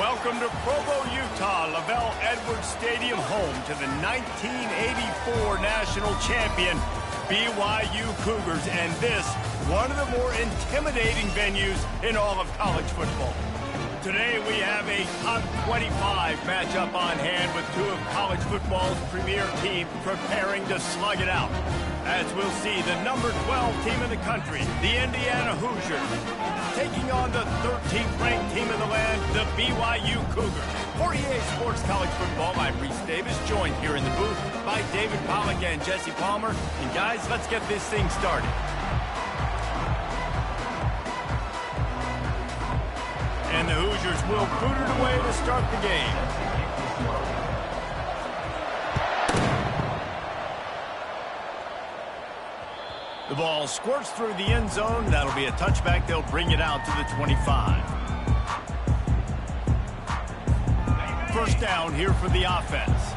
Welcome to Provo, Utah, Lavelle Edwards Stadium, home to the 1984 national champion BYU Cougars, and this, one of the more intimidating venues in all of college football. Today we have a top 25 matchup on hand with two of college football's premier teams preparing to slug it out. As we'll see, the number 12 team in the country, the Indiana Hoosiers, taking on the 13th ranked team in the land, the BYU Cougars. For EA Sports College Football, I'm Reese Davis, joined here in the booth by David Pollack and Jesse Palmer. And guys, let's get this thing started. And the Hoosiers will boot it away to start the game. The ball squirts through the end zone. That'll be a touchback. They'll bring it out to the 25. First down here for the offense.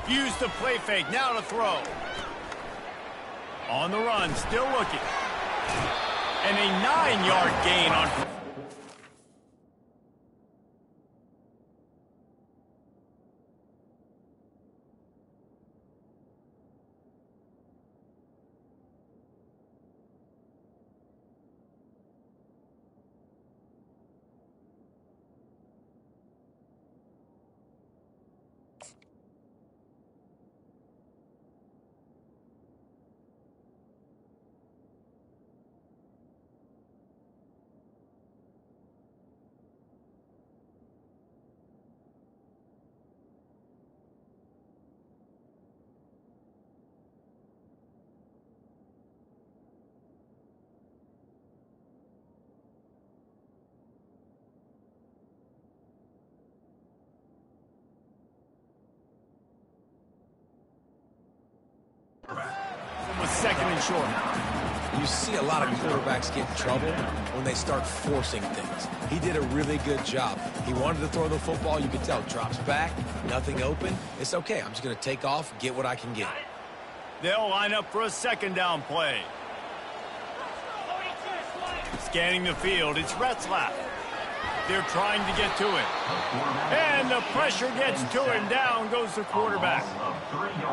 Use the play fake. Now to throw. On the run, still looking. And a 9-yard gain on... Was second and short. You see a lot of quarterbacks get in trouble when they start forcing things. He did a really good job. He wanted to throw the football. You could tell. Drops back, nothing open. It's okay. I'm just going to take off, get what I can get. They'll line up for a second down play. Scanning the field, it's Retzlaff. They're trying to get to him. And the pressure gets to him. Down goes the quarterback.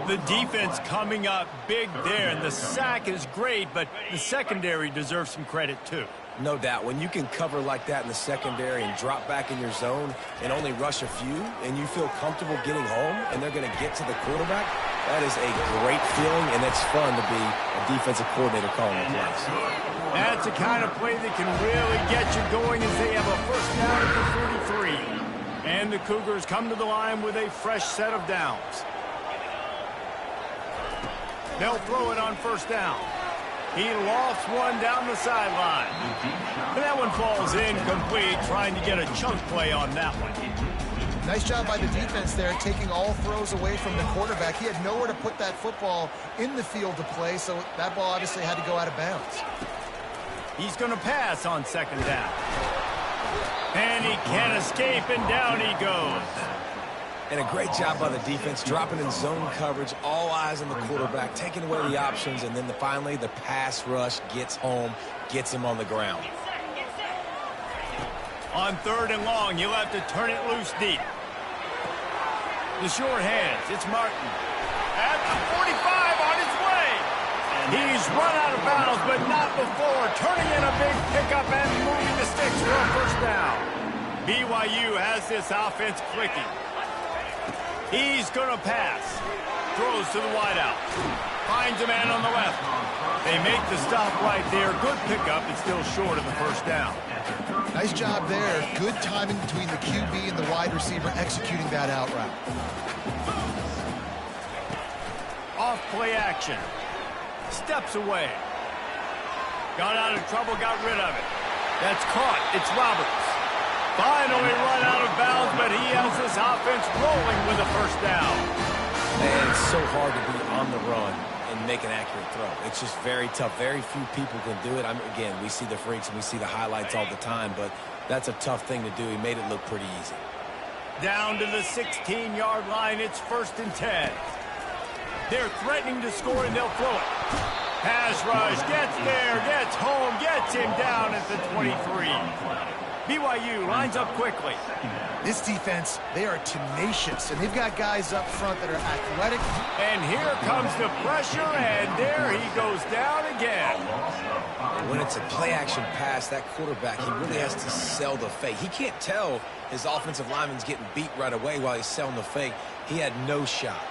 The defense coming up big there, and the sack is great, but the secondary deserves some credit too. No doubt. When you can cover like that in the secondary and drop back in your zone and only rush a few, and you feel comfortable getting home, and they're going to get to the quarterback, that is a great feeling, and it's fun to be a defensive coordinator calling the plays. That's the kind of play that can really get you going as they have a first down at the 33. And the Cougars come to the line with a fresh set of downs. They'll throw it on first down. He lofts one down the sideline. And that one falls incomplete, trying to get a chunk play on that one. Nice job by the defense there, taking all throws away from the quarterback. He had nowhere to put that football in the field to play, so that ball obviously had to go out of bounds. He's going to pass on second down. And he can't escape, and down he goes. And a great job by the defense, dropping in zone coverage, all eyes on the quarterback, taking away the options, and then finally the pass rush gets home, gets him on the ground. On third and long, he'll have to turn it loose deep. The short hands, it's Martin. At the 45 on his way. He's run out of bounds, but not before. Turning in a big pickup and moving the sticks for a first down. BYU has this offense clicking. He's going to pass. Throws to the wideout. Finds a man on the left. They make the stop right there. Good pickup. It's still short of the first down. Nice job there. Good timing between the QB and the wide receiver executing that out route. Off play action. Steps away. Got out of trouble, got rid of it. That's caught. It's Roberts. Finally run out of bounds, but he has this offense rolling with a first down. Man, it's so hard to be on the run and make an accurate throw. It's just very tough. Very few people can do it. Again, we see the freaks and we see the highlights all the time, but that's a tough thing to do. He made it look pretty easy. Down to the 16-yard line. It's 1st and 10. They're threatening to score, and they'll throw it. Pass rush, gets there, gets home, gets him down at the 23. BYU lines up quickly. This defense, they are tenacious, and they've got guys up front that are athletic. And here comes the pressure, and there he goes down again. When it's a play-action pass, that quarterback, he really has to sell the fake. He can't tell his offensive lineman's getting beat right away while he's selling the fake. He had no shot.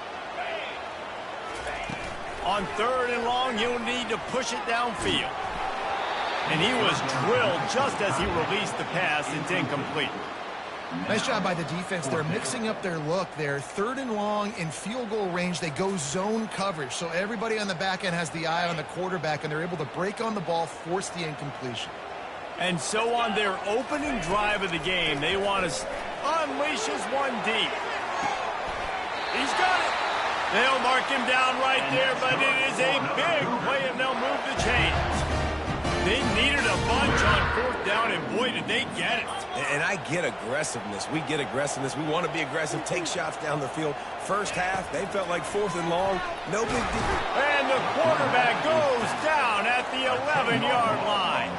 On 3rd and long, he'll need to push it downfield. And he was drilled just as he released the pass. It's incomplete. Nice job by the defense. They're mixing up their look there. 3rd and long in field goal range. They go zone coverage. So everybody on the back end has the eye on the quarterback, and they're able to break on the ball, force the incompletion. And so on their opening drive of the game, they want to unleash his one deep. He's got it. They'll mark him down right there, but it is a big play, and they'll move the chains. They needed a bunch on 4th down, and boy, did they get it. And I get aggressiveness. We get aggressiveness. We want to be aggressive, take shots down the field. First half, they felt like 4th and long. No big deal. And the quarterback goes down at the 11-yard line.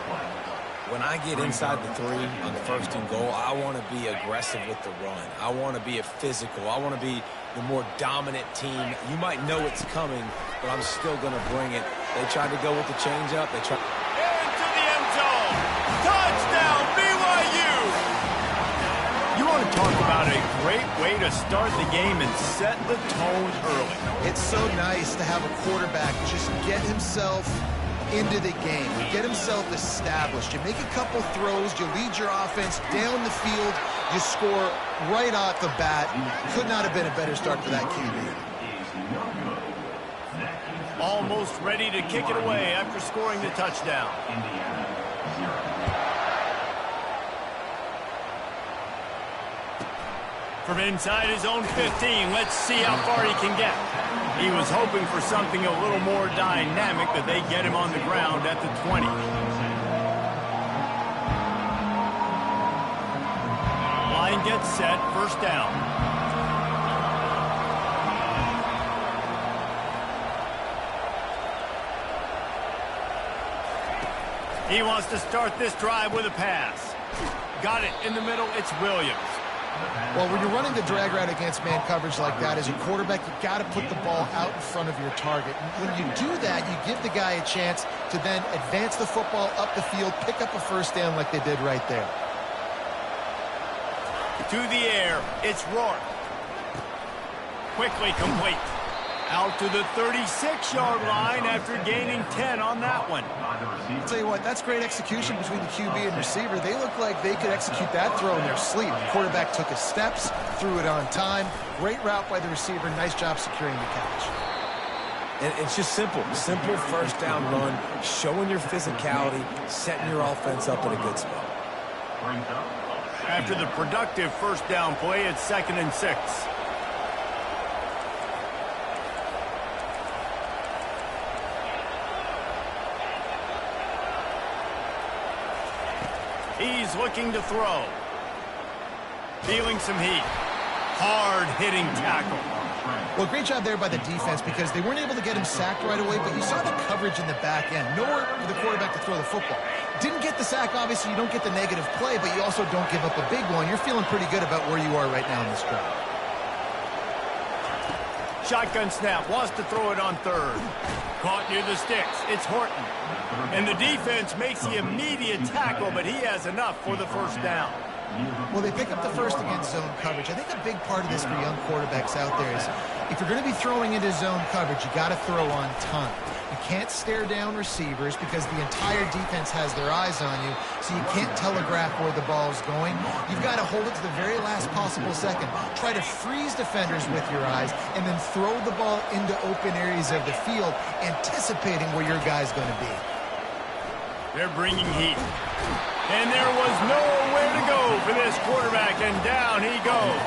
When I get inside the 3 on 1st and goal, I want to be aggressive with the run. I want to be a physical. I want to be the more dominant team. You might know it's coming, but I'm still going to bring it. They tried to go with the changeup. They tried. Into the end zone. Touchdown, BYU. You want to talk about a great way to start the game and set the tone early. It's so nice to have a quarterback just get himself into the game, get himself established. You make a couple throws, you lead your offense down the field, you score right off the bat. Could not have been a better start for that QB. Almost ready to kick it away after scoring the touchdown. From inside his own 15, let's see how far he can get. He was hoping for something a little more dynamic, but they get him on the ground at the 20. Line gets set, 1st down. He wants to start this drive with a pass. Got it in the middle, it's Williams. Well, when you're running the drag route against man coverage like that, as a quarterback, you've got to put the ball out in front of your target. And when you do that, you give the guy a chance to then advance the football up the field, pick up a 1st down like they did right there. To the air, it's Rourke. Quickly complete. Out to the 36-yard line after gaining 10 on that one. I'll tell you what, that's great execution between the QB and receiver. They look like they could execute that throw in their sleep. The quarterback took his steps, threw it on time. Great route by the receiver. Nice job securing the catch. And it's just simple. Simple 1st down run, showing your physicality, setting your offense up in a good spot. After the productive 1st down play, it's 2nd and 6. He's looking to throw. Feeling some heat. Hard-hitting tackle. Well, great job there by the defense because they weren't able to get him sacked right away, but you saw the coverage in the back end. Nowhere for the quarterback to throw the football. Didn't get the sack, obviously. You don't get the negative play, but you also don't give up a big one. You're feeling pretty good about where you are right now in this drive. Shotgun snap. Wants to throw it on 3rd. Caught near the sticks. It's Horton. And the defense makes the immediate tackle, but he has enough for the 1st down. Well, they pick up the 1st against zone coverage. I think a big part of this for young quarterbacks out there is if you're going to be throwing into zone coverage, you got to throw on time. You can't stare down receivers because the entire defense has their eyes on you, so you can't telegraph where the ball's going. You've got to hold it to the very last possible second. Try to freeze defenders with your eyes and then throw the ball into open areas of the field, anticipating where your guy's going to be. They're bringing heat. And there was nowhere to go for this quarterback, and down he goes.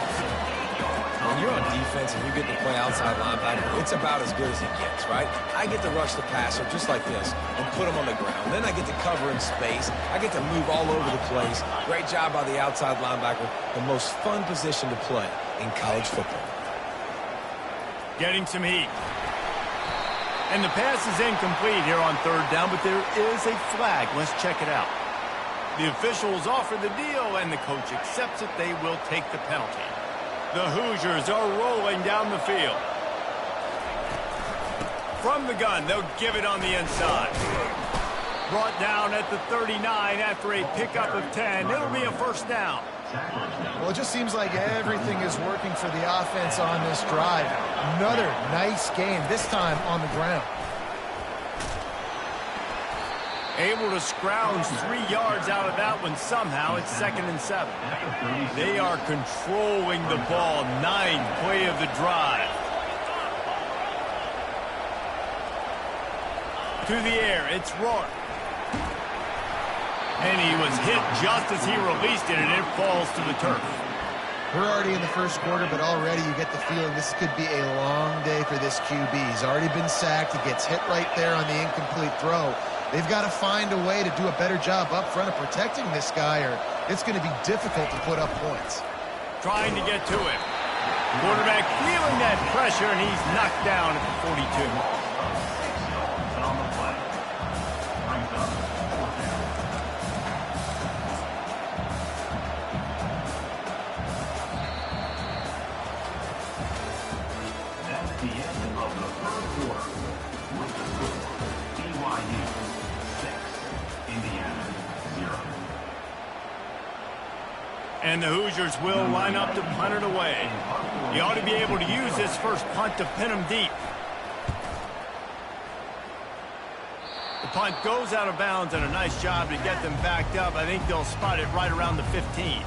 When you're on defense and you get to play outside linebacker, it's about as good as it gets, right? I get to rush the passer just like this and put him on the ground. Then I get to cover in space. I get to move all over the place. Great job by the outside linebacker. The most fun position to play in college football. Getting some heat. And the pass is incomplete here on third down, but there is a flag. Let's check it out. The officials offer the deal, and the coach accepts it. They will take the penalty. The Hoosiers are rolling down the field. From the gun, they'll give it on the inside. Brought down at the 39 after a pickup of 10. It'll be a first down. Well, it just seems like everything is working for the offense on this drive. Another nice game, this time on the ground. Able to scrounge 3 yards out of that one somehow. It's 2nd and 7. They are controlling the ball. 9th play of the drive. To the air, it's Rourke. And he was hit just as he released it, and it falls to the turf. We're already in the first quarter, but already you get the feeling this could be a long day for this QB. He's already been sacked. He gets hit right there on the incomplete throw. They've got to find a way to do a better job up front of protecting this guy, or it's going to be difficult to put up points. Trying to get to him. Quarterback feeling that pressure, and he's knocked down at the 42. And the Hoosiers will line up to punt it away. He ought to be able to use this first punt to pin him deep. The punt goes out of bounds, and a nice job to get them backed up. I think they'll spot it right around the 15.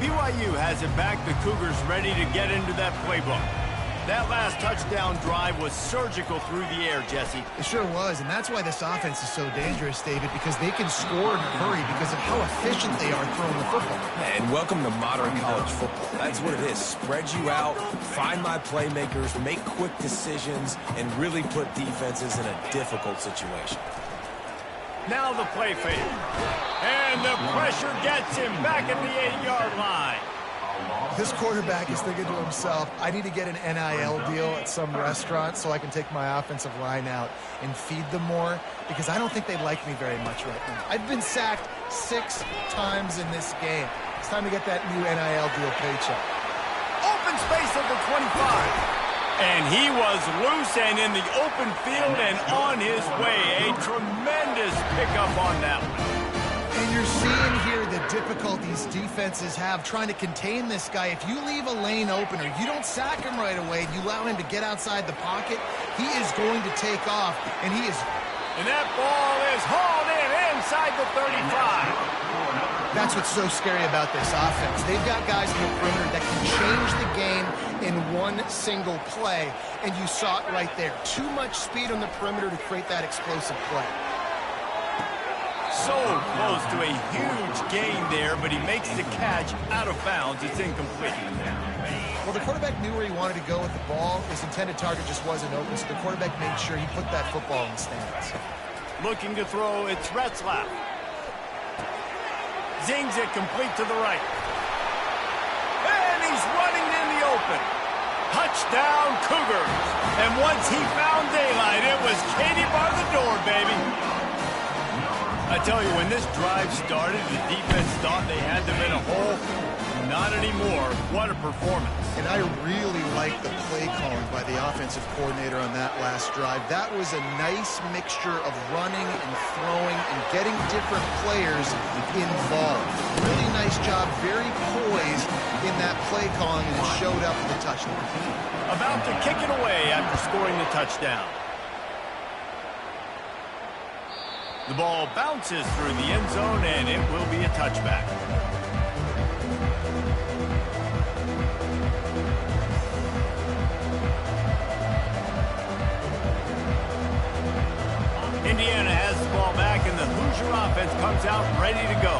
BYU has it back. The Cougars ready to get into that playbook. That last touchdown drive was surgical through the air, Jesse. It sure was, and that's why this offense is so dangerous, David, because they can score in a hurry because of how efficient they are throwing the football. And welcome to modern college football. That's what it is. Spread you out, find my playmakers, make quick decisions, and really put defenses in a difficult situation. Now the play fake. And the pressure gets him back at the 8-yard line. This quarterback is thinking to himself, I need to get an NIL deal at some restaurant so I can take my offensive line out and feed them more, because I don't think they like me very much right now. I've been sacked 6 times in this game. It's time to get that new NIL deal paycheck. Open space at the 25. And he was loose and in the open field and on his way. A tremendous pickup on that one. And you're seeing here the difficulties defenses have trying to contain this guy. If you leave a lane open or you don't sack him right away and you allow him to get outside the pocket, he is going to take off, and he is... And that ball is hauled in inside the 35. That's what's so scary about this offense. They've got guys in the perimeter that can change the game in one single play, and you saw it right there. Too much speed on the perimeter to create that explosive play. So close to a huge gain there, but he makes the catch out of bounds. It's incomplete. Well, the quarterback knew where he wanted to go with the ball. His intended target just wasn't open, so the quarterback made sure he put that football in the stands. Looking to throw, it's Retzlaff. Zings it complete to the right. And he's running in the open. Touchdown, Cougars. And once he found daylight, it was Katie bar the door, baby. I tell you, when this drive started, the defense thought they had them in a hole. Not anymore. What a performance. And I really like the play calling by the offensive coordinator on that last drive. That was a nice mixture of running and throwing and getting different players involved. Really nice job, very poised in that play calling, and it showed up with the touchdown. About to kick it away after scoring the touchdown. The ball bounces through the end zone, and it will be a touchback. Indiana has the ball back, and the Hoosier offense comes out ready to go.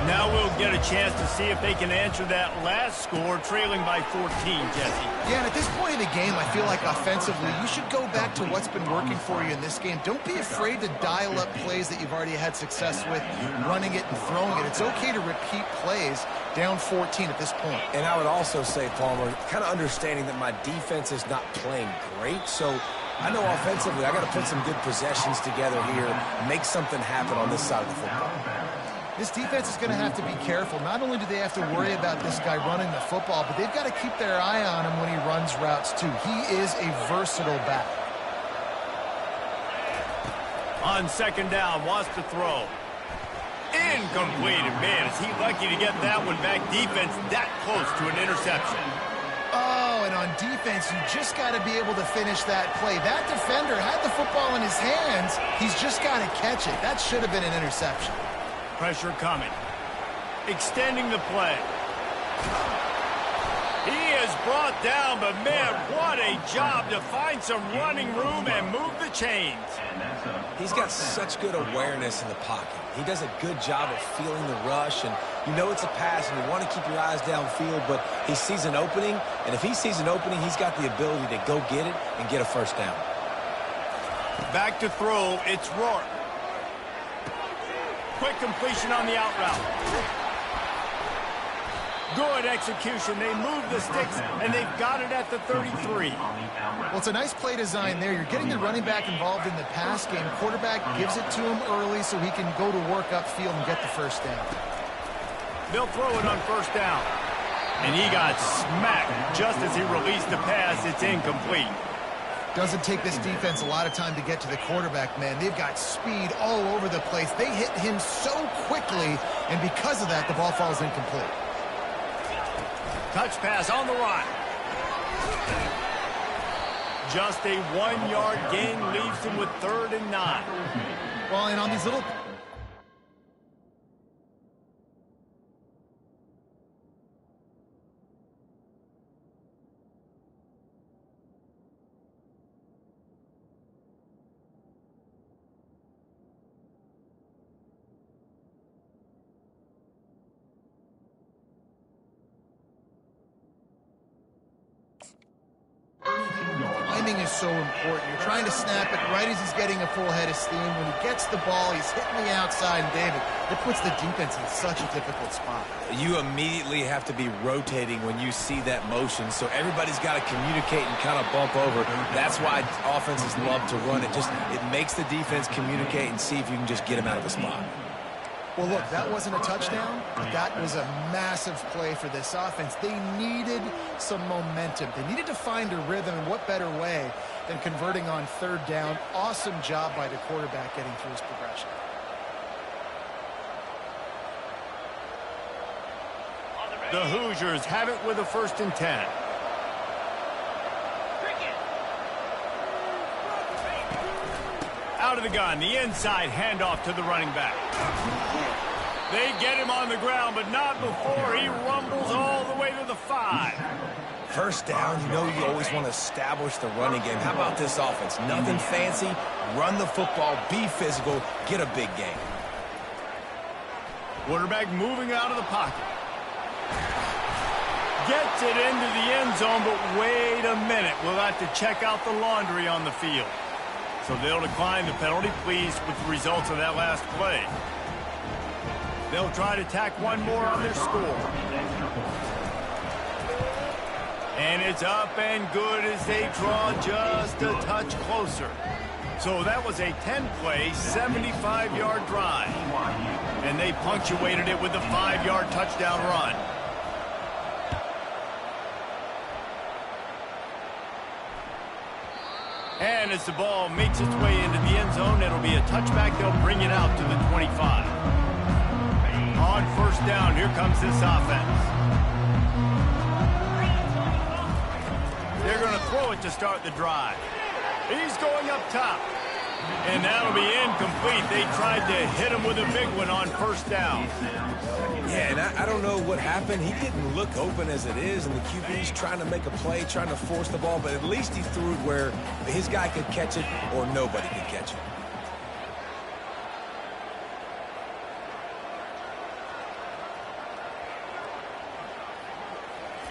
Now we'll get a chance to see if they can answer that last score, trailing by 14, Jesse. Yeah, and at this point in the game, I feel like offensively, you should go back to what's been working for you in this game. Don't be afraid to dial up plays that you've already had success with, running it and throwing it. It's okay to repeat plays down 14 at this point. And I would also say, Palmer, kind of understanding that my defense is not playing great, so I know offensively I got to put some good possessions together here, make something happen on this side of the football. This defense is going to have to be careful. Not only do they have to worry about this guy running the football, but they've got to keep their eye on him when he runs routes too. He is a versatile back. On second down, wants to throw. Incomplete. Man, is he lucky to get that one back. Defense that close to an interception. Oh, and on defense, you just got to be able to finish that play. That defender had the football in his hands. He's just got to catch it. That should have been an interception. Pressure coming. Extending the play. He is brought down, but man, what a job to find some running room and move the chains. He's got such good awareness in the pocket. He does a good job of feeling the rush, and you know it's a pass, and you want to keep your eyes downfield, but he sees an opening, and if he sees an opening, he's got the ability to go get it and get a first down. Back to throw, it's Rourke. Quick completion on the out route. Good execution. They move the sticks, and they've got it at the 33. Well, it's a nice play design there. You're getting the running back involved in the pass game. Quarterback gives it to him early so he can go to work upfield and get the first down. They'll throw it on first down. And he got smacked just as he released the pass. It's incomplete. Doesn't take this defense a lot of time to get to the quarterback, man. They've got speed all over the place. They hit him so quickly, and because of that, the ball falls incomplete. Touch pass on the run. Just a 1-yard gain leaves him with 3rd and 9. Well, and on these little... Timing is so important. You're trying to snap it right as he's getting a full head of steam. When he gets the ball, he's hitting the outside, and David, it puts the defense in such a difficult spot. You immediately have to be rotating when you see that motion, so everybody's got to communicate and kind of bump over. That's why offenses love to run it. It makes the defense communicate and see if you can just get him out of the spot. Well, look, that wasn't a touchdown, but that was a massive play for this offense. They needed some momentum. They needed to find a rhythm, and what better way than converting on 3rd down. Awesome job by the quarterback getting through his progression. The Hoosiers have it with a 1st and 10. Out of the gun, the inside handoff to the running back. They get him on the ground, but not before he rumbles all the way to the 5. First down, you know you always want to establish the running game. How about this offense? Nothing fancy. Run the football, be physical, get a big gain. Quarterback moving out of the pocket. Gets it into the end zone, but wait a minute. We'll have to check out the laundry on the field. So they'll decline the penalty, pleased with the results of that last play. They'll try to tack one more on their score. And it's up and good as they draw just a touch closer. So that was a 10-play, 75-yard drive. And they punctuated it with a 5-yard touchdown run. And as the ball makes its way into the end zone, it'll be a touchback. They'll bring it out to the 25. On first down, here comes this offense. They're going to throw it to start the drive. He's going up top. And that'll be incomplete. They tried to hit him with a big one on first down. Yeah, and I don't know what happened. He didn't look open as it is, and the QB's trying to make a play, trying to force the ball, but at least he threw it where his guy could catch it or nobody could catch it.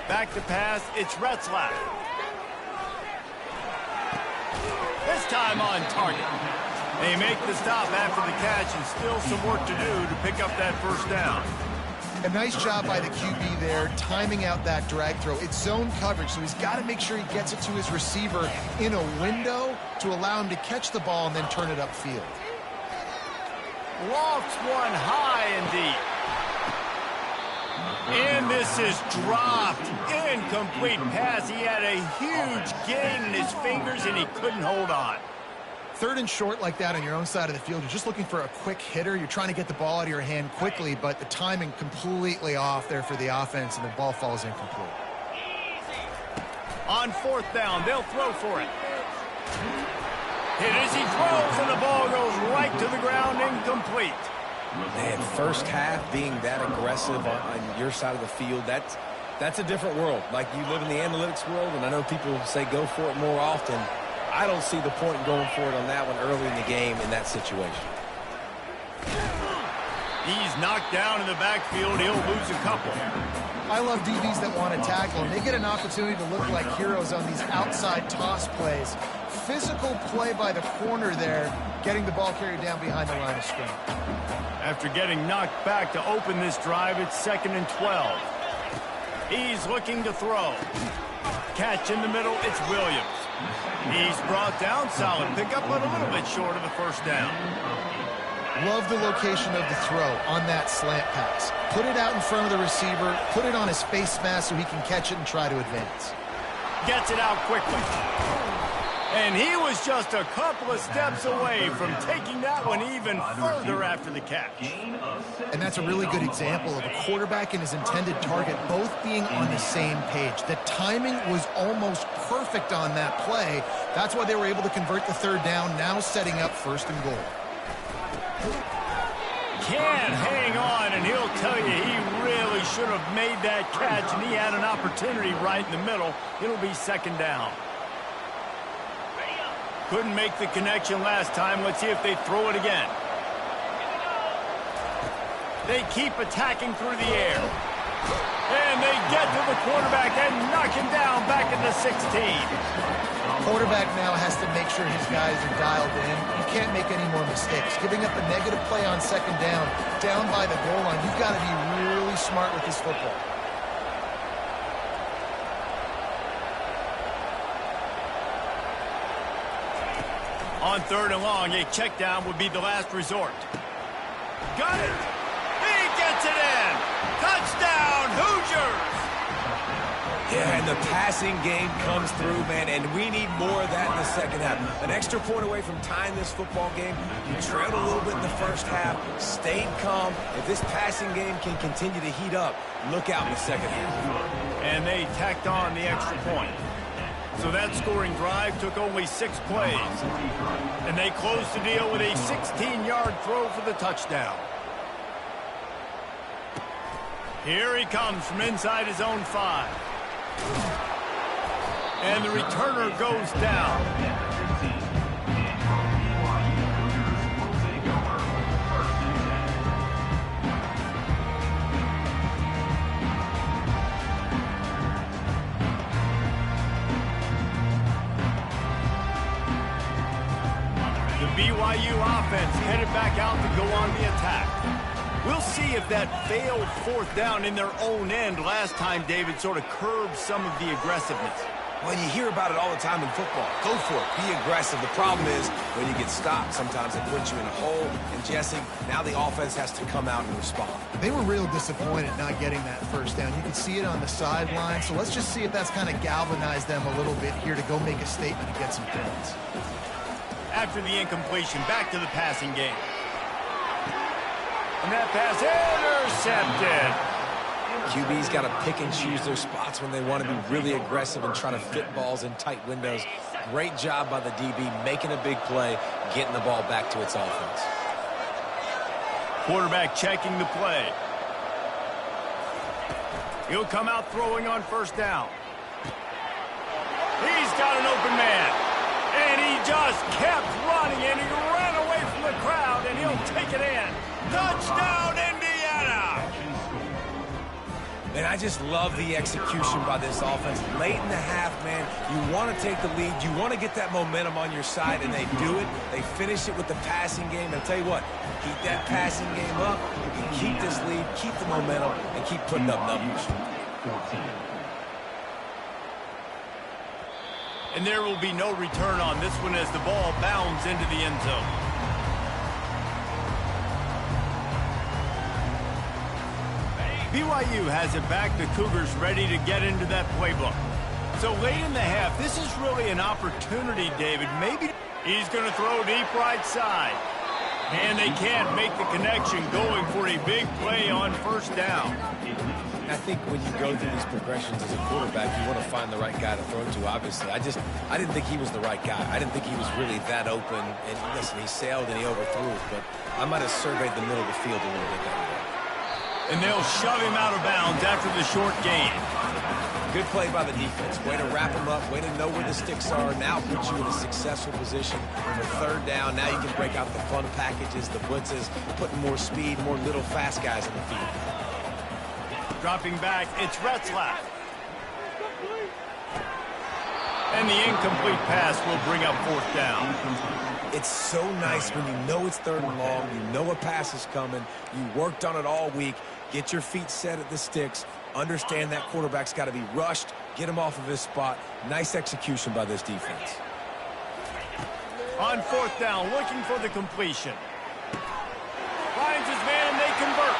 Back to pass, it's Retzlaff. This time on target. They make the stop after the catch, and still some work to do to pick up that first down. A nice job by the QB there, timing out that drag throw. It's zone coverage, so he's got to make sure he gets it to his receiver in a window to allow him to catch the ball and then turn it upfield. Lofts one high and deep. And this is dropped. Incomplete pass. He had a huge gain in his fingers, and he couldn't hold on. Third and short like that on your own side of the field, you're just looking for a quick hitter. You're trying to get the ball out of your hand quickly, but the timing completely off there for the offense, and the ball falls incomplete. On fourth down, they'll throw for it. Hit as he throws, and the ball goes right to the ground, incomplete. Man, first half being that aggressive on your side of the field, that's a different world. Like, you live in the analytics world, and I know people say go for it more often. I don't see the point in going for it on that one early in the game in that situation. He's knocked down in the backfield. He'll lose a couple. I love DBs that want to tackle, and they get an opportunity to look like heroes on these outside toss plays. Physical play by the corner there, getting the ball carried down behind the line of scrimmage. After getting knocked back to open this drive, it's 2nd and 12. He's looking to throw. Catch in the middle, it's Williams. He's brought down, solid pickup, but a little bit short of the first down. Love the location of the throw on that slant pass. Put it out in front of the receiver, put it on his face mask so he can catch it and try to advance. Gets it out quickly. And he was just a couple of steps away from taking that one even further after the catch. And that's a really good example of a quarterback and his intended target both being on the same page. The timing was almost perfect on that play. That's why they were able to convert the third down, now setting up 1st and goal. Can't hang on, and he'll tell you he really should have made that catch, and he had an opportunity right in the middle. It'll be 2nd down. Couldn't make the connection last time. Let's see if they throw it again. They keep attacking through the air. And they get to the quarterback and knock him down back in the 16. Quarterback now has to make sure his guys are dialed in. You can't make any more mistakes. Giving up a negative play on 2nd down by the goal line, you've got to be really smart with this football. On 3rd and long, a check down would be the last resort. Got it! He gets it in! Touchdown, Hoosiers! Yeah, and the passing game comes through, man, and we need more of that in the second half. An extra point away from tying this football game. You trailed a little bit in the first half, stayed calm. If this passing game can continue to heat up, look out in the second half. And they tacked on the extra point. So that scoring drive took only 6 plays. And they closed the deal with a 16-yard throw for the touchdown. Here he comes from inside his own 5. And the returner goes down. BYU offense headed back out to go on the attack. We'll see if that failed 4th down in their own end last time, David, sort of curbed some of the aggressiveness. Well, you hear about it all the time in football. Go for it. Be aggressive. The problem is when you get stopped, sometimes it puts you in a hole. And, Jesse, now the offense has to come out and respond. They were real disappointed not getting that 1st down. You could see it on the sideline. So let's just see if that's kind of galvanized them a little bit here to go make a statement and get some points. After the incompletion, back to the passing game. And that pass intercepted. QB's got to pick and choose their spots when they want to be really aggressive and try to fit balls in tight windows. Great job by the DB making a big play, getting the ball back to its offense. Quarterback checking the play. He'll come out throwing on 1st down. He's got an open man. And he just kept running, and he ran away from the crowd, and he'll take it in. Touchdown, Indiana! And I just love the execution by this offense. Late in the half, man, you want to take the lead. You want to get that momentum on your side, and they do it. They finish it with the passing game. And I'll tell you what, keep that passing game up, keep this lead, keep the momentum, and keep putting up numbers. And there will be no return on this one as the ball bounds into the end zone. BYU has it back. The Cougars ready to get into that playbook. So late in the half, this is really an opportunity, David. Maybe he's going to throw deep right side. And they can't make the connection, going for a big play on first down. I think when you go through these progressions as a quarterback, you want to find the right guy to throw to, obviously. I didn't think he was the right guy. I didn't think he was really that open. And listen, he sailed and he overthrew it, but I might have surveyed the middle of the field a little bit better. And they'll shove him out of bounds after the short gain. Good play by the defense. Way to wrap him up. Way to know where the sticks are. Now puts you in a successful position for third down. Now you can break out the fun packages, the blitzes, putting more speed, more little fast guys in the field. Dropping back, it's Retzlaff. And the incomplete pass will bring up fourth down. It's so nice when you know it's third and long, you know a pass is coming, you worked on it all week, get your feet set at the sticks, understand that quarterback's got to be rushed, get him off of his spot. Nice execution by this defense. On fourth down, looking for the completion. Finds his man and they convert.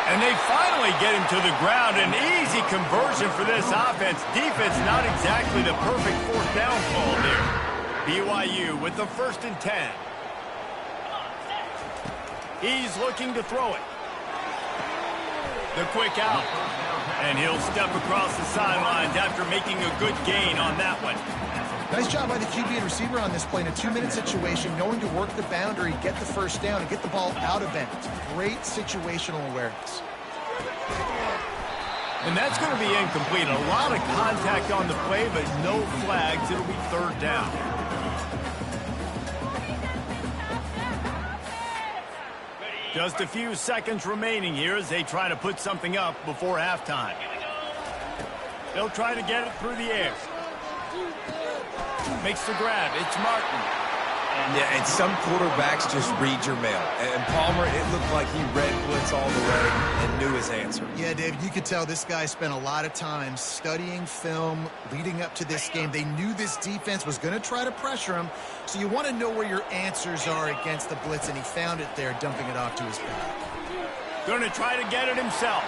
And they finally get him to the ground. An easy conversion for this offense. Defense not exactly the perfect fourth down call there. BYU with the 1st and 10. He's looking to throw it. The quick out. And he'll step across the sidelines after making a good gain on that one. Nice job by the QB and receiver on this play in a 2-minute situation, knowing to work the boundary, get the first down, and get the ball out of bounds. Great situational awareness. And that's going to be incomplete. A lot of contact on the play, but no flags. It'll be third down. Just a few seconds remaining here as they try to put something up before halftime. They'll try to get it through the air. Makes the grab. It's Martin. Yeah, and some quarterbacks just read your mail. And Palmer, it looked like he read blitz all the way and knew his answer. Yeah, David, you could tell this guy spent a lot of time studying film leading up to this game. They knew this defense was going to try to pressure him, so you want to know where your answers are against the blitz, and he found it there, dumping it off to his back. Going to try to get it himself.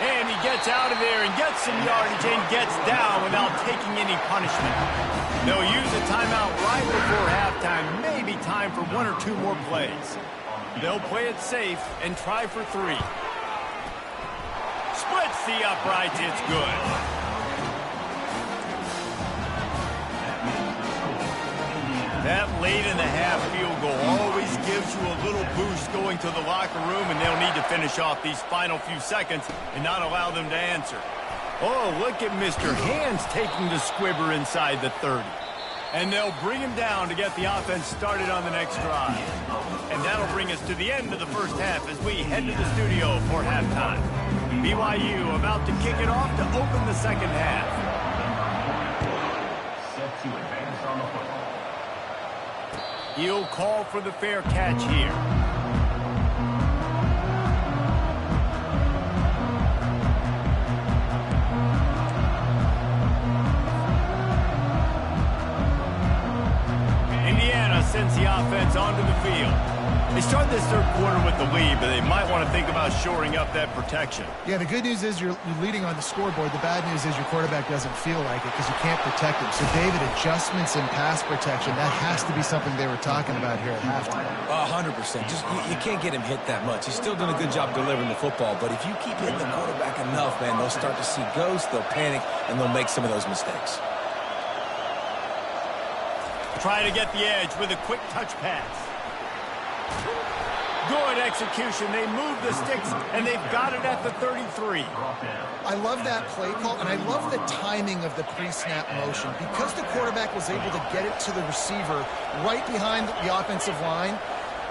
And he gets out of there and gets some yardage and gets down without taking any punishment. They'll use a timeout right before halftime. Maybe time for 1 or 2 more plays. They'll play it safe and try for 3. Splits the uprights. It's good. That late in the half field goal always gives you a little boost going to the locker room, and they'll need to finish off these final few seconds and not allow them to answer. Oh, look at Mr. Hands taking the squibber inside the 30. And they'll bring him down to get the offense started on the next drive. And that'll bring us to the end of the first half as we head to the studio for halftime. BYU about to kick it off to open the second half. Set to advance on the football. He'll call for the fair catch here. Indiana sends the offense onto the field. They started this third quarter with the lead, but they might want to think about shoring up that protection. Yeah, the good news is you're leading on the scoreboard. The bad news is your quarterback doesn't feel like it because you can't protect him. So, David, adjustments in pass protection, that has to be something they were talking about here at halftime. 100%. Just you can't get him hit that much. He's still doing a good job delivering the football, but if you keep hitting the quarterback enough, man, they'll start to see ghosts, they'll panic, and they'll make some of those mistakes. Try to get the edge with a quick touch pass. Good execution. They move the sticks, and they've got it at the 33. I love that play call, and I love the timing of the pre-snap motion. Because the quarterback was able to get it to the receiver right behind the offensive line,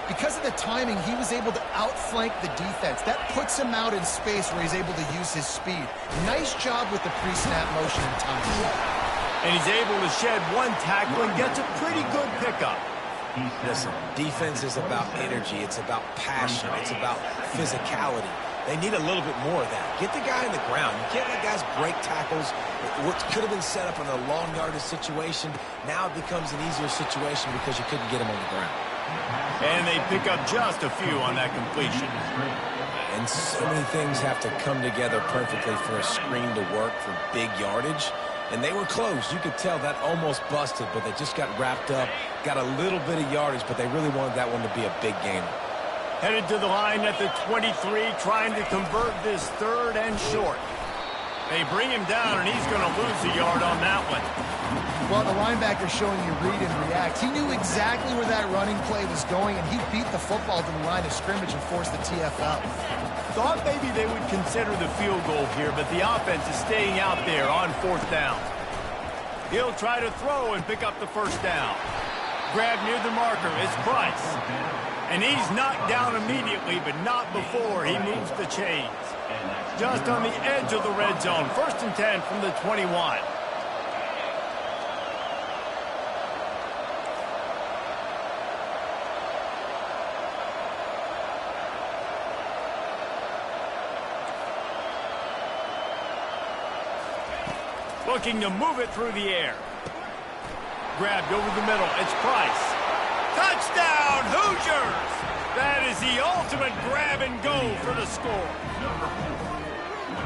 Because of the timing, he was able to outflank the defense. That puts him out in space where he's able to use his speed. Nice job with the pre-snap motion and timing. And he's able to shed one tackle and gets a pretty good pickup. Listen, defense is about energy. It's about passion. It's about physicality. They need a little bit more of that. Get the guy in the ground. You can't let guys break tackles. What could have been set up in a long yardage situation, now it becomes an easier situation because you couldn't get him on the ground. And they pick up just a few on that completion. And so many things have to come together perfectly for a screen to work for big yardage. And they were close. You could tell that almost busted, but they just got wrapped up, got a little bit of yardage, but they really wanted that one to be a big gainer. Headed to the line at the 23, trying to convert this third and short. They bring him down, and he's going to lose a yard on that one. Well, the linebacker's showing you read and react. He knew exactly where that running play was going, and he beat the football to the line of scrimmage and forced the TFL. Thought maybe they would consider the field goal here, but the offense is staying out there on fourth down. He'll try to throw and pick up the first down. Grab near the marker is Price. And he's knocked down immediately, but not before he moves the chains. Just on the edge of the red zone. 1st and 10 from the 21. Looking to move it through the air. Grabbed over the middle. It's Price. Touchdown, Hoosiers! That is the ultimate grab and go for the score.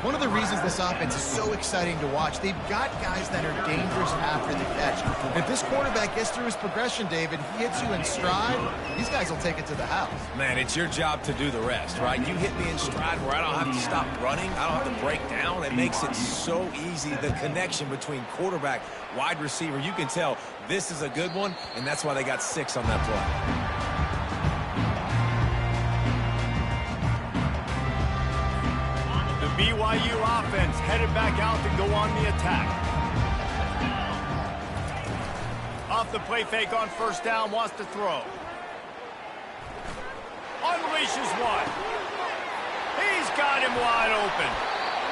One of the reasons this offense is so exciting to watch, they've got guys that are dangerous after the catch. If this quarterback gets through his progression, David, he hits you in stride, these guys will take it to the house. Man, it's your job to do the rest, right? You hit me in stride where I don't have to stop running. I don't have to break down. It makes it so easy. The connection between quarterback, wide receiver, you can tell this is a good one, and that's why they got 6 on that play. BYU offense headed back out to go on the attack. Off the play fake on first down, wants to throw. Unleashes one. He's got him wide open.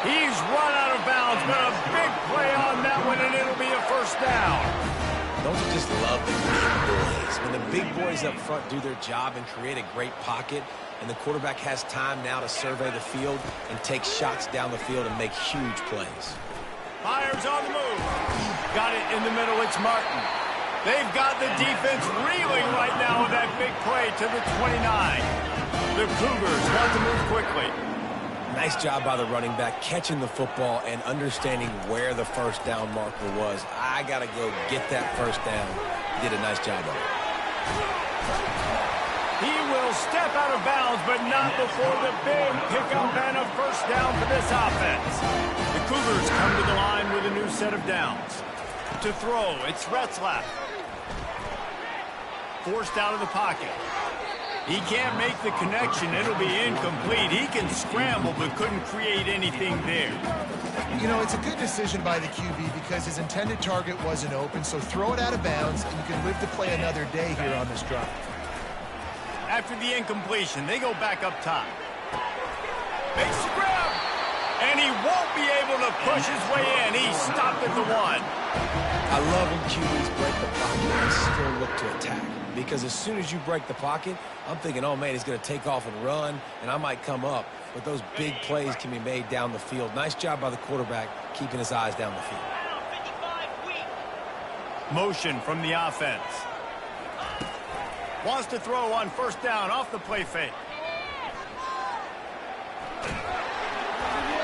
He's run out of bounds, but a big play on that one, and it'll be a first down. Don't you just love the big boys? When the big boys up front do their job and create a great pocket, and the quarterback has time now to survey the field and take shots down the field and make huge plays. Fires on the move. Got it in the middle. It's Martin. They've got the defense reeling right now with that big play to the 29. The Cougars want to move quickly. Nice job by the running back, catching the football and understanding where the first down marker was. I got to go get that first down. He did a nice job of it. He will step out of bounds, but not before the big pickup and a first down for this offense. The Cougars come to the line with a new set of downs. To throw, it's Retzlaff. Forced out of the pocket. He can't make the connection. It'll be incomplete. He can scramble, but couldn't create anything there. You know, it's a good decision by the QB because his intended target wasn't open, so throw it out of bounds, and you can live to play another day here on this drive. After the incompletion, they go back up top. Makes the grab, and he won't be able to push his way in. He's stopped at the 1. I love when QBs break the pocket and still look to attack. Because as soon as you break the pocket, I'm thinking, oh, man, he's going to take off and run, and I might come up. But those big plays can be made down the field. Nice job by the quarterback keeping his eyes down the field. Motion from the offense. Wants to throw on first down off the play fake.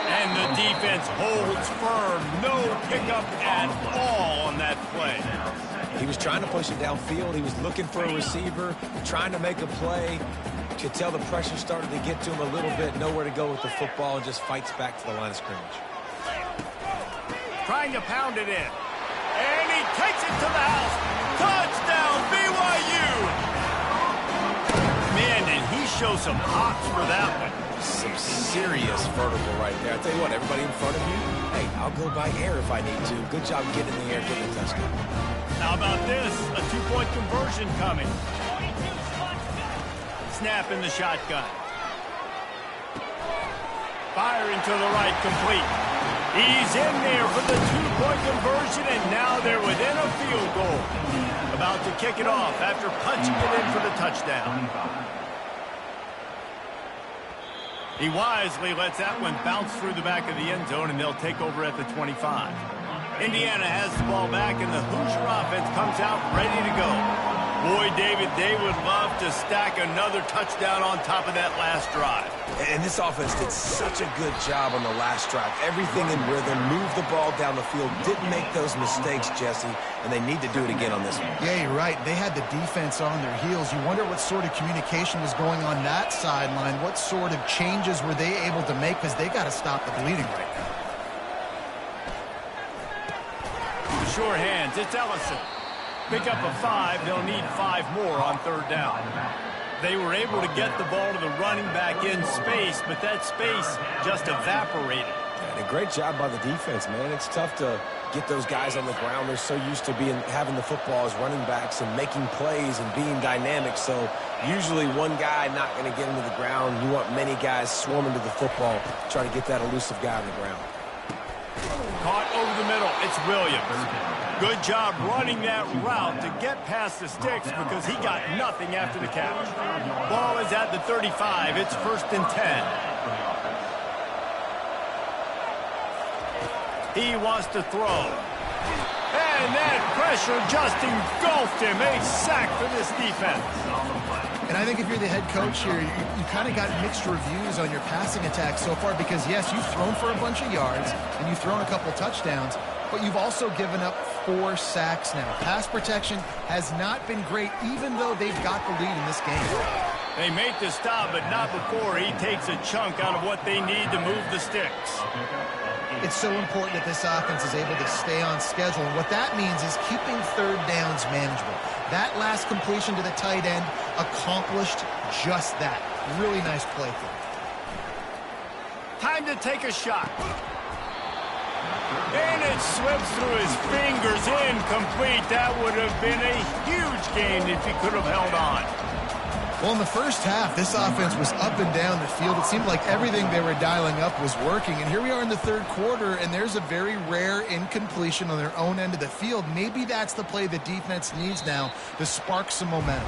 And the defense holds firm. No pickup at all on that play. He was trying to push it downfield. He was looking for a receiver, trying to make a play. You could tell the pressure started to get to him a little bit. Nowhere to go with the football, and just fights back to the line of scrimmage. Trying to pound it in. And he takes it to the house. Touchdown, BYU! Man, did he show some hops for that one. Some serious vertical right there. I tell you what, everybody in front of you, hey, I'll go by air if I need to. Good job getting in the air, getting a touchdown. How about this? A 2-point conversion coming. snap in the shotgun. Firing to the right, complete. He's in there for the two-point conversion, and now they're within a field goal. About to kick it off after punching it in for the touchdown. He wisely lets that one bounce through the back of the end zone, and they'll take over at the 25. Indiana has the ball back, and the Hoosier offense comes out ready to go. Boy, David, they would love to stack another touchdown on top of that last drive. And this offense did such a good job on the last drive. Everything in rhythm, moved the ball down the field, didn't make those mistakes, Jesse, and they need to do it again on this one. Yeah, you're right. They had the defense on their heels. You wonder what sort of communication was going on that sideline. What sort of changes were they able to make, because they got to stop the bleeding right now. Sure hands, it's Ellison. Pick up a 5, they'll need 5 more on third down. They were able to get the ball to the running back in space, but that space just evaporated. And a great job by the defense, man. It's tough to get those guys on the ground. They're so used to having the football as running backs and making plays and being dynamic. So usually one guy not going to get into the ground. You want many guys swarming to the football, try to get that elusive guy on the ground. Caught over the middle, it's Williams. Good job running that route to get past the sticks because he got nothing after the catch. Ball is at the 35, it's 1st and 10. He wants to throw. And that pressure just engulfed him. A sack for this defense. And I think if you're the head coach here, you kind of got mixed reviews on your passing attack so far because, yes, you've thrown for a bunch of yards and you've thrown a couple touchdowns, but you've also given up 4 sacks now. Pass protection has not been great, even though they've got the lead in this game. They make the stop, but not before he takes a chunk out of what they need to move the sticks. It's so important that this offense is able to stay on schedule, and what that means is keeping third downs manageable. That last completion to the tight end accomplished just that. Really nice play for him. Time to take a shot. And it slips through his fingers, incomplete. That would have been a huge gain if he could have held on. Well, in the first half, this offense was up and down the field. It seemed like everything they were dialing up was working. And here we are in the third quarter, and there's a very rare incompletion on their own end of the field. Maybe that's the play the defense needs now to spark some momentum.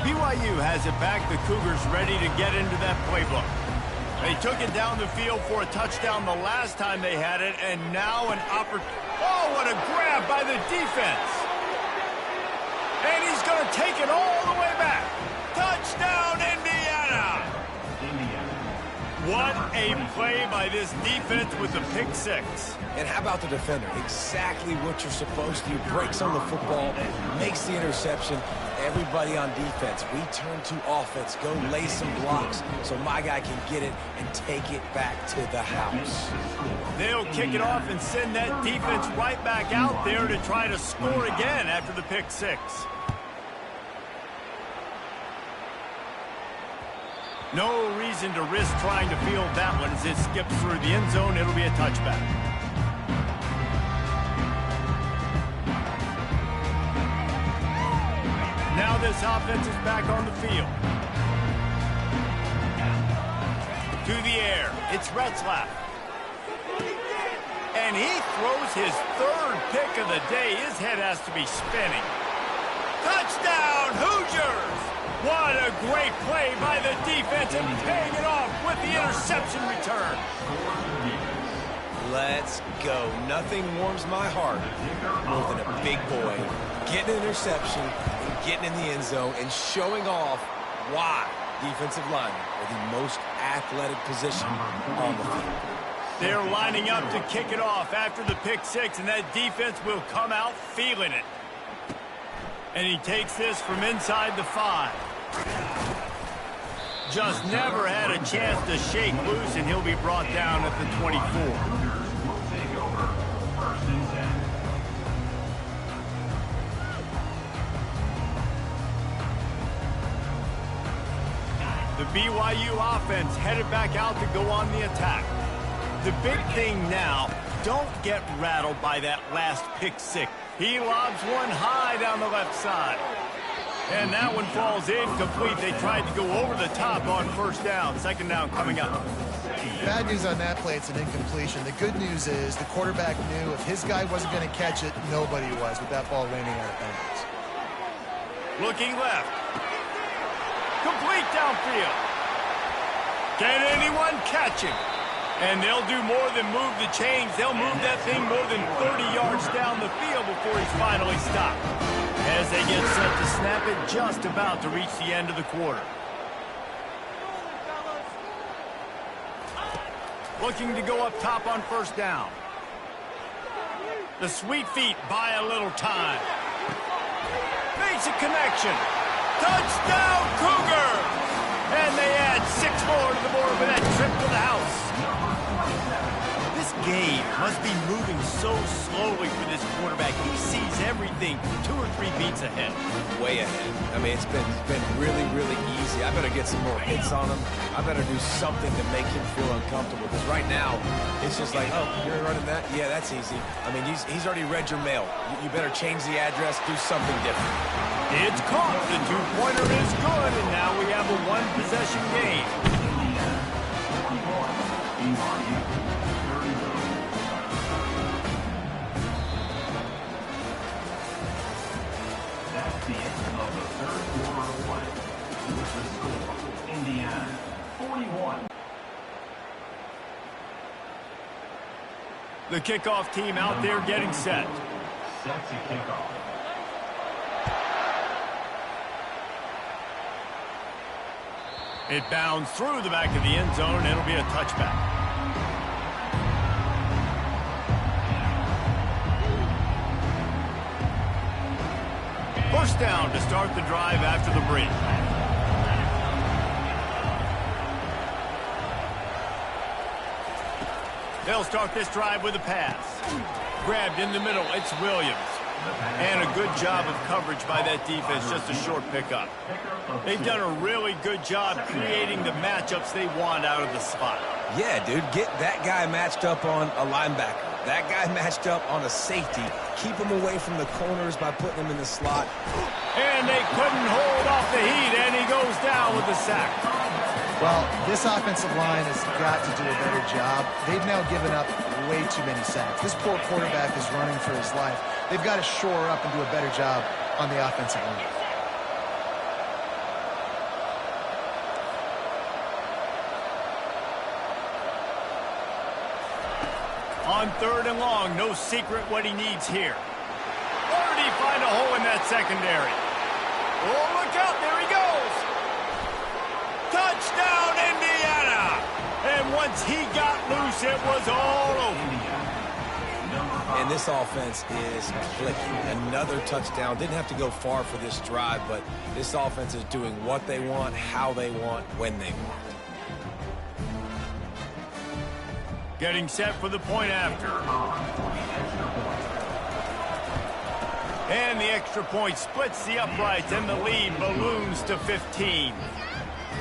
BYU has it back. The Cougars ready to get into that playbook. They took it down the field for a touchdown the last time they had it, and now an opportunity. Oh, what a grab by the defense. And he's going to take it all the way back. Touchdown, Indiana. What a play by this defense with the pick 6. And how about the defender? Exactly what you're supposed to do. Breaks on the football, makes the interception. Everybody on defense, we turn to offense. Go lay some blocks so my guy can get it and take it back to the house. They'll kick it off and send that defense right back out there to try to score again after the pick 6. No reason to risk trying to field that one as it skips through the end zone. It'll be a touchback. Now this offense is back on the field. To the air, it's Retzlaff. And he throws his 3rd pick of the day. His head has to be spinning. Touchdown, Hoosiers! What a great play by the defense and paying it off with the interception return. Let's go. Nothing warms my heart more than a big boy getting an interception and getting in the end zone and showing off why defensive linemen are the most athletic position on the field. They're lining up to kick it off after the pick 6, and that defense will come out feeling it. And he takes this from inside the 5. Just never had a chance to shake loose, and he'll be brought down at the 24. Take over 1st and 10. The BYU offense headed back out to go on the attack. The big thing now, don't get rattled by that last pick six. He lobs one high down the left side. And that one falls incomplete. They tried to go over the top on first down. Second down coming up. Bad news on that play, it's an incompletion. The good news is the quarterback knew if his guy wasn't going to catch it, nobody was with that ball landing out of bounds. Looking left. Complete downfield. Can anyone catch him? And they'll do more than move the chains. They'll move that thing more than 30 yards down the field before he's finally stopped. As they get set to snap it, just about to reach the end of the quarter. Looking to go up top on first down. The sweet feet buy a little time. Makes a connection. Touchdown, Cougars! And they add 6 more to the board with that trip to the house. This game must be moving so slowly for this quarterback. He sees everything 2 or 3 beats ahead. Way ahead. I mean, it's been really, really easy. I better get some more hits on him. I better do something to make him feel uncomfortable. Because right now, it's just like, oh, you're running that? Yeah, that's easy. I mean, he's already read your mail. You better change the address, do something different. It's caught. The 2-pointer is good, and now we have a 1-possession game. That's the end of the third quarter of play. With the score, Indiana 41. The kickoff team out there getting set. Set to kick off. It bounds through the back of the end zone, and it'll be a touchback. First down to start the drive after the break. They'll start this drive with a pass. Grabbed in the middle, it's Williams. And a good job of coverage by that defense, just a short pickup. They've done a really good job creating the matchups they want out of the slot. Yeah, dude, get that guy matched up on a linebacker. That guy matched up on a safety. Keep him away from the corners by putting him in the slot. And they couldn't hold off the heat, and he goes down with the sack. Well, this offensive line has got to do a better job. They've now given up way too many sacks. This poor quarterback is running for his life. They've got to shore up and do a better job on the offensive line. On 3rd and long, no secret what he needs here. Or did he find a hole in that secondary? Oh, look out, there he goes! Touchdown, Indiana! And once he got loose, it was all over. And this offense is clicking. Another touchdown. Didn't have to go far for this drive, but this offense is doing what they want, how they want, when they want. Getting set for the point after. And the extra point splits the uprights, and the lead balloons to 15.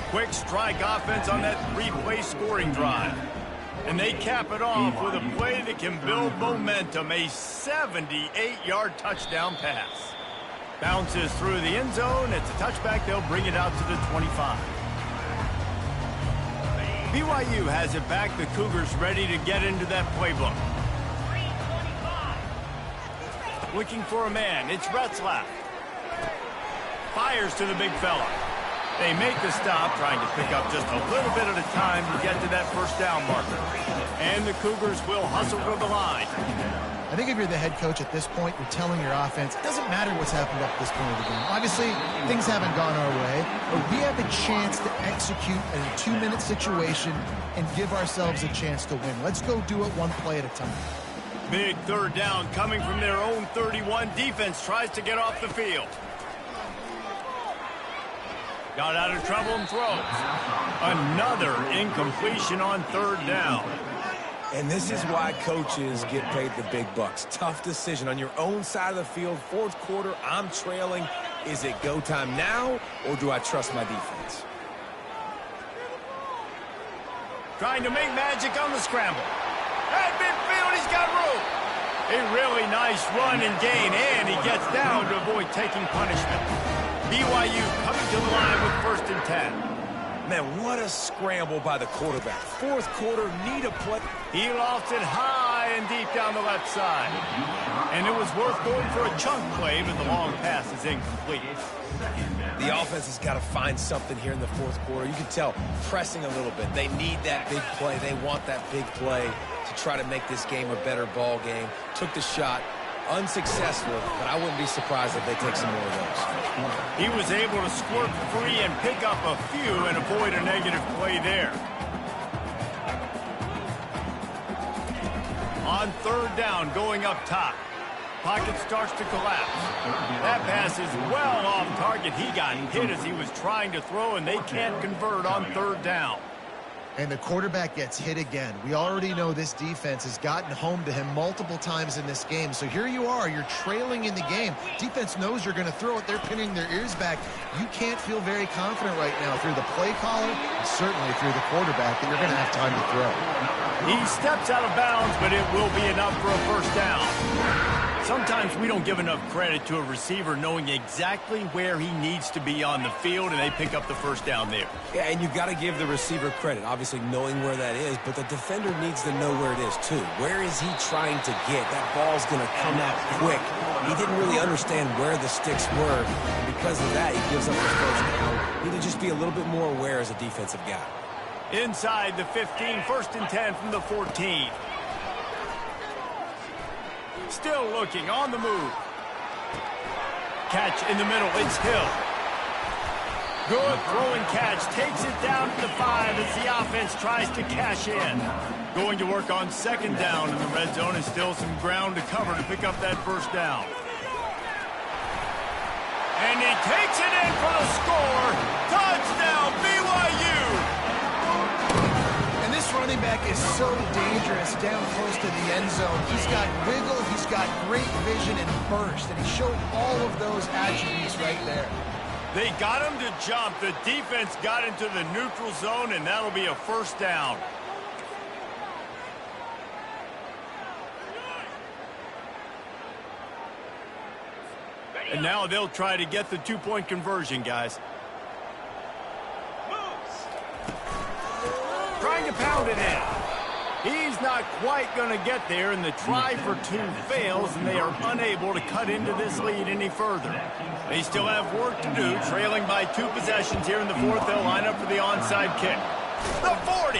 Quick strike offense on that 3-play scoring drive. And they cap it off with a play that can build momentum, a 78-yard touchdown pass. Bounces through the end zone. It's a touchback. They'll bring it out to the 25. BYU has it back. The Cougars ready to get into that playbook. Looking for a man. It's Retzlaff. Fires to the big fella. They make the stop, trying to pick up just a little bit at a time to get to that first down marker. And the Cougars will hustle to the line. I think if you're the head coach at this point, you're telling your offense, it doesn't matter what's happened up this point of the game. Obviously, things haven't gone our way, but we have a chance to execute in a 2-minute situation and give ourselves a chance to win. Let's go do it one play at a time. Big 3rd down coming from their own 31. Defense tries to get off the field. Got out of trouble and throws. Another incompletion on 3rd down. And this is why coaches get paid the big bucks. Tough decision on your own side of the field. 4th quarter, I'm trailing. Is it go time now, or do I trust my defense? Trying to make magic on the scramble. At midfield, he's got room. A really nice run and gain, and he gets down to avoid taking punishment. BYU coming to the line with 1st and 10. Man, what a scramble by the quarterback. Fourth quarter, need a play. He lofted high and deep down the left side. And it was worth going for a chunk play, but the long pass is incomplete. The offense has got to find something here in the fourth quarter. You can tell, pressing a little bit. They need that big play. They want that big play to try to make this game a better ball game. Took the shot. Unsuccessful, but I wouldn't be surprised if they take some more of those. He was able to squirt free and pick up a few and avoid a negative play there. On 3rd down, going up top. Pocket starts to collapse. That pass is well off target. He got hit as he was trying to throw, and they can't convert on 3rd down. And the quarterback gets hit again. We already know this defense has gotten home to him multiple times in this game. So here you are, you're trailing in the game. Defense knows you're going to throw it. They're pinning their ears back. You can't feel very confident right now through the play caller and certainly through the quarterback that you're going to have time to throw. He steps out of bounds, but it will be enough for a 1st down. Sometimes we don't give enough credit to a receiver knowing exactly where he needs to be on the field, and they pick up the 1st down there. Yeah, and you've got to give the receiver credit, obviously knowing where that is, but the defender needs to know where it is too. Where is he trying to get? That ball's going to come out quick. He didn't really understand where the sticks were, and because of that, he gives up his 1st down. Need to just be a little bit more aware as a defensive guy. Inside the 15, 1st and 10 from the 14. Still looking, on the move. Catch in the middle, it's Hill. Good throw and catch, takes it down to the 5 as the offense tries to cash in. Going to work on 2nd down in the red zone, and still some ground to cover to pick up that 1st down. And he takes it in for the score. Touchdown, BYU! This running back is so dangerous down close to the end zone. He's got wiggle, he's got great vision and burst, and he showed all of those attributes right there. They got him to jump. The defense got into the neutral zone, and that'll be a 1st down. And now they'll try to get the 2-point conversion, guys. Trying to pound it in. He's not quite going to get there, and the try for 2 fails, and they are unable to cut into this lead any further. They still have work to do, trailing by 2 possessions here in the 4th. They'll line up for the onside kick. The 40.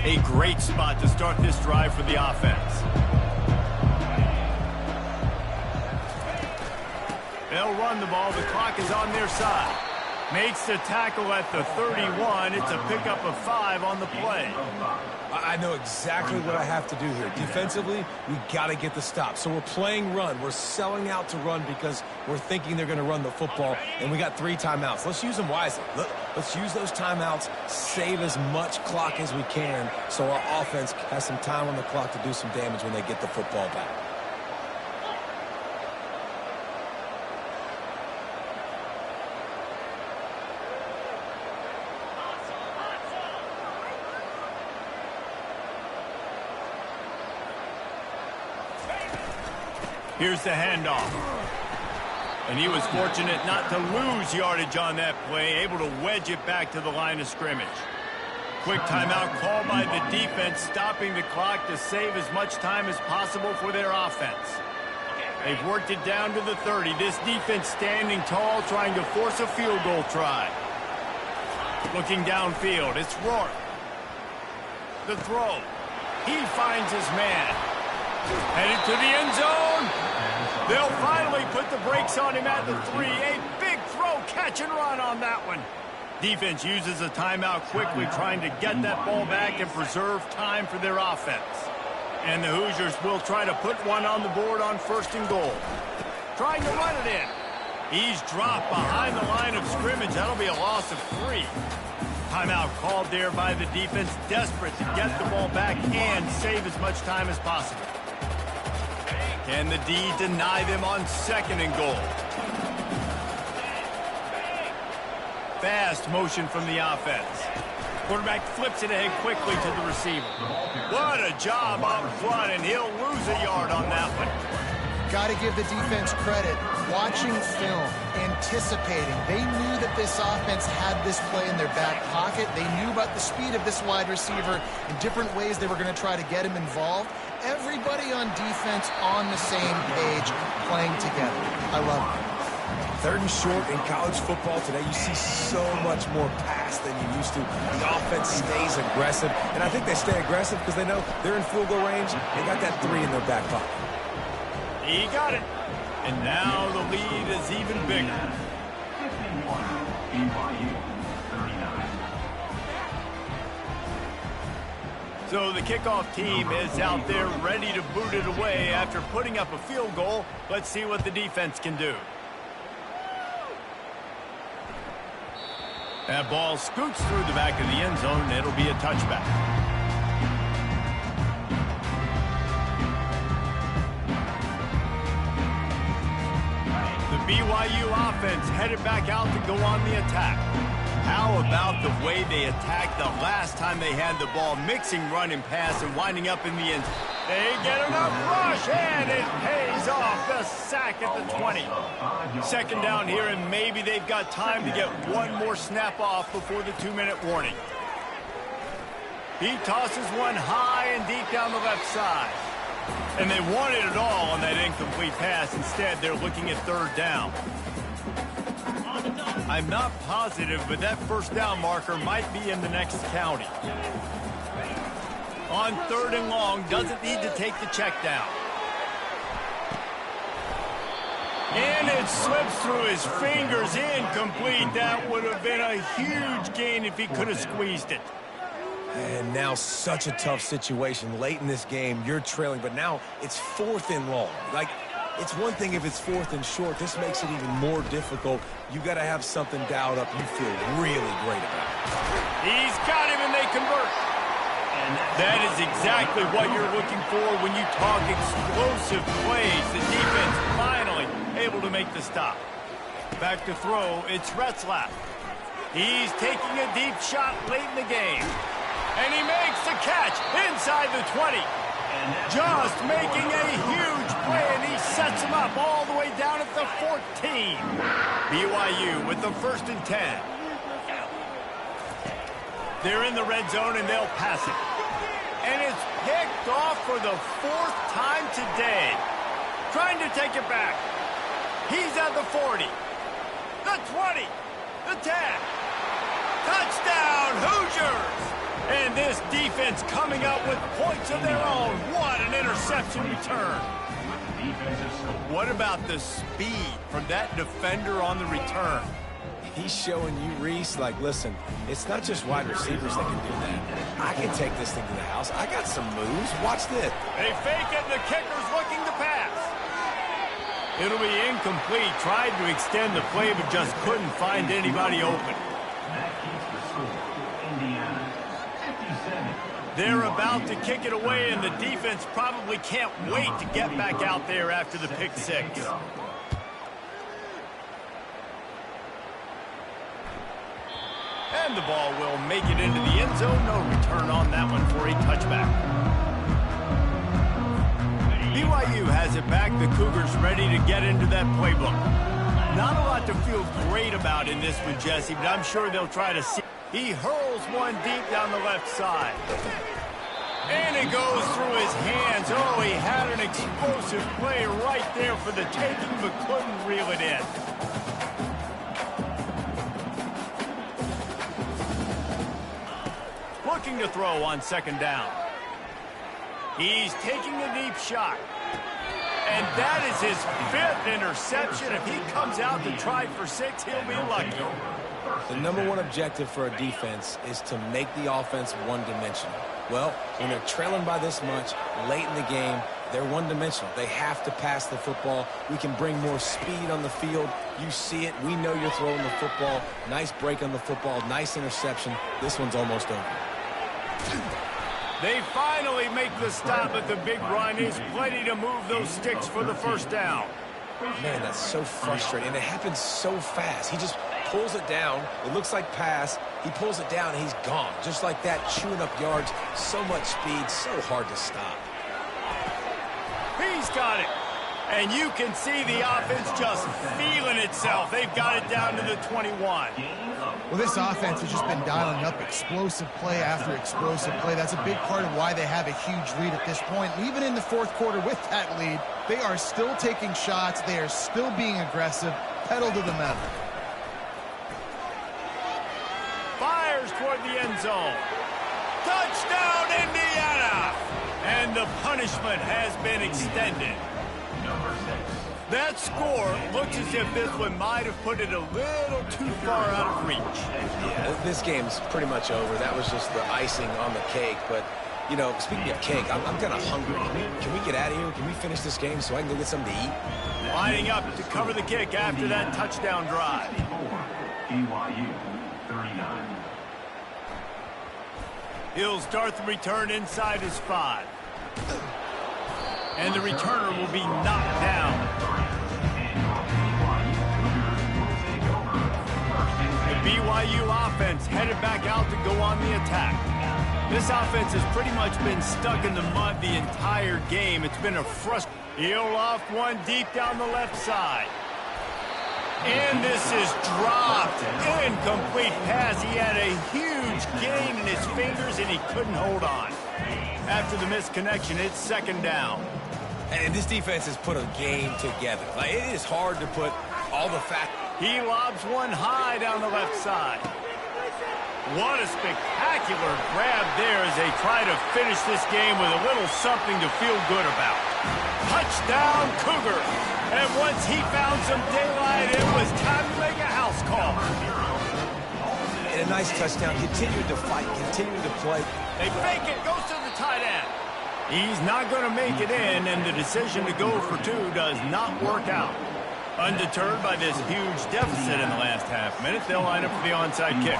A great spot to start this drive for the offense. They'll run the ball. The clock is on their side. Makes the tackle at the 31. It's a pickup of 5 on the play. I know exactly what I have to do here. Defensively, we got to get the stop. So we're playing run. We're selling out to run because we're thinking they're going to run the football, and we got 3 timeouts. Let's use them wisely. Let's use those timeouts, save as much clock as we can so our offense has some time on the clock to do some damage when they get the football back. Here's the handoff. And he was fortunate not to lose yardage on that play, able to wedge it back to the line of scrimmage. Quick timeout called by the defense, stopping the clock to save as much time as possible for their offense. They've worked it down to the 30. This defense standing tall, trying to force a field goal try. Looking downfield, it's Rourke. The throw. He finds his man. Headed to the end zone. They'll finally put the brakes on him at the 3. A big throw, catch and run on that one. Defense uses a timeout quickly, trying to get that ball back and preserve time for their offense. And the Hoosiers will try to put one on the board on 1st and goal. Trying to run it in. He's dropped behind the line of scrimmage. That'll be a loss of 3. Timeout called there by the defense, desperate to get the ball back and save as much time as possible. Can the D deny them on 2nd and goal? Fast motion from the offense. Quarterback flips it ahead quickly to the receiver. What a job up front, and he'll lose a yard on that one. Got to give the defense credit. Watching film, anticipating. They knew that this offense had this play in their back pocket. They knew about the speed of this wide receiver and different ways they were going to try to get him involved. Everybody on defense on the same page, playing together. I love it. 3rd and short in college football today, you see so much more pass than you used to. The offense stays aggressive, and I think they stay aggressive because they know they're in field goal range. They got that 3 in their back pocket. He got it. And now the lead is even bigger. 51, BYU, 39. So the kickoff team is out there ready to boot it away after putting up a field goal. Let's see what the defense can do. That ball scoots through the back of the end zone, and it'll be a touchback. The BYU offense headed back out to go on the attack. How about the way they attacked the last time they had the ball, mixing run and pass and winding up in the end zone. They get enough rush, and it pays off. The sack at the 20. 2nd down here, and maybe they've got time to get one more snap off before the 2-minute warning. He tosses one high and deep down the left side. And they wanted it all on that incomplete pass. Instead, they're looking at 3rd down. I'm not positive, but that 1st down marker might be in the next county. On 3rd and long, doesn't need to take the check down. And it slips through his fingers, incomplete. That would have been a huge gain if he could have squeezed it. And now such a tough situation. Late in this game, you're trailing, but now it's 4th and long. Like, it's one thing if it's 4th and short. This makes it even more difficult. You got to have something dialed up you feel really great about. He's got him, and they convert. That is exactly what you're looking for when you talk explosive plays. The defense finally able to make the stop. Back to throw, it's Retzlaff. He's taking a deep shot late in the game. And he makes the catch inside the 20. Just making a huge play, and he sets him up all the way down at the 14. BYU with the 1st and 10. They're in the red zone, and they'll pass it. And it's picked off for the 4th time today. Trying to take it back. He's at the 40. The 20. The 10. Touchdown, Hoosiers! And this defense coming up with points of their own. What an interception return. What about the speed from that defender on the return? He's showing you, Reese, like, listen, it's not just wide receivers that can do that. I can take this thing to the house. I got some moves. Watch this. They fake it, and the kicker's looking to pass. It'll be incomplete. Tried to extend the play, but just couldn't find anybody open. They're about to kick it away, and the defense probably can't wait to get back out there after the pick 6. And the ball will make it into the end zone. No return on that one for a touchback. BYU has it back. The Cougars ready to get into that playbook. Not a lot to feel great about in this one, Jesse, but I'm sure they'll try to see. He hurls one deep down the left side. And it goes through his hands. Oh, he had an explosive play right there for the taking, but couldn't reel it in. Looking to throw on 2nd down. He's taking a deep shot. And that is his 5th interception. If he comes out to try for 6, he'll be lucky. The #1 objective for a defense is to make the offense one-dimensional. Well, when they're trailing by this much, late in the game, They're one-dimensional. They have to pass the football. We can bring more speed on the field. You see it. We know you're throwing the football. Nice break on the football. Nice interception. This one's almost over. They finally make the stop at the big run. He's plenty to move those sticks for the first down. Man, that's so frustrating. And it happens so fast. He just pulls it down. It looks like pass. He pulls it down, and he's gone. Just like that, chewing up yards. So much speed, so hard to stop. He's got it. And you can see the offense just feeling itself. They've got it down to the 21. Well, this offense has just been dialing up explosive play after explosive play. That's a big part of why they have a huge lead at this point. And even in the fourth quarter with that lead, they are still taking shots. They are still being aggressive. Pedal to the metal. Fires toward the end zone. Touchdown, Indiana! And the punishment has been extended. That score looks as if this one might have put it a little too far out of reach. Yeah, this game's pretty much over. That was just the icing on the cake. But, you know, speaking of cake, I'm kind of hungry. Can we get out of here? Can we finish this game so I can go get something to eat? Lining up to cover the kick after that touchdown drive. BYU 39. He'll start the return inside his 5. And the returner will be knocked down. The BYU offense headed back out to go on the attack. This offense has pretty much been stuck in the mud the entire game. It's been a frustrating. He'll loft one deep down the left side. And this is dropped. Incomplete pass. He had a huge gain in his fingers, and he couldn't hold on. After the missed connection, it's second down. And this defense has put a game together. Like, it is hard to put all the fact. He lobs one high down the left side. What a spectacular grab there as they try to finish this game with a little something to feel good about. Touchdown, Cougar. And once he found some daylight, it was time to make a house call. And a nice touchdown. Continued to fight, continued to play. They fake it, goes to the tight end. He's not going to make it in, and the decision to go for 2 does not work out. Undeterred by this huge deficit in the last half minute, they'll line up for the onside kick.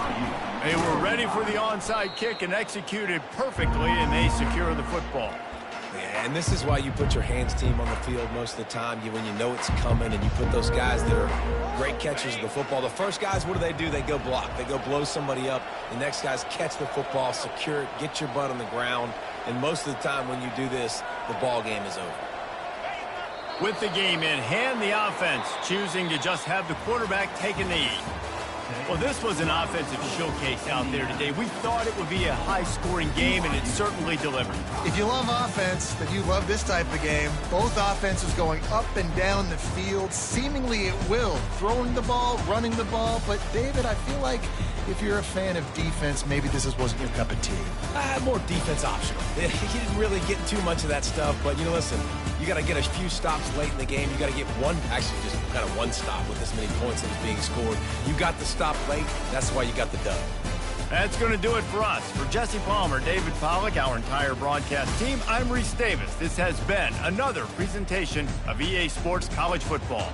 They were ready for the onside kick and executed perfectly, and they secure the football. Yeah, and this is why you put your hands team on the field most of the time, when you know it's coming, and you put those guys that are great catchers of the football. The first guys, what do? They go block. They go blow somebody up. The next guys catch the football, secure it, get your butt on the ground. And most of the time when you do this, the ball game is over. With the game in hand, the offense choosing to just have the quarterback take a knee. Well, this was an offensive showcase out there today. We thought it would be a high-scoring game, and it certainly delivered. If you love offense, then you love this type of game. Both offenses going up and down the field, seemingly at will. Throwing the ball, running the ball. But, David, I feel like if you're a fan of defense, maybe this wasn't your cup of tea. More defense optional. He didn't really get too much of that stuff. But, listen, you got to get a few stops late in the game. You got to get actually just kind of one stop with this many points that was being scored. You got the stop late. That's why you got the dub. That's going to do it for us. For Jesse Palmer, David Pollack, our entire broadcast team, I'm Reese Davis. This has been another presentation of EA Sports College Football.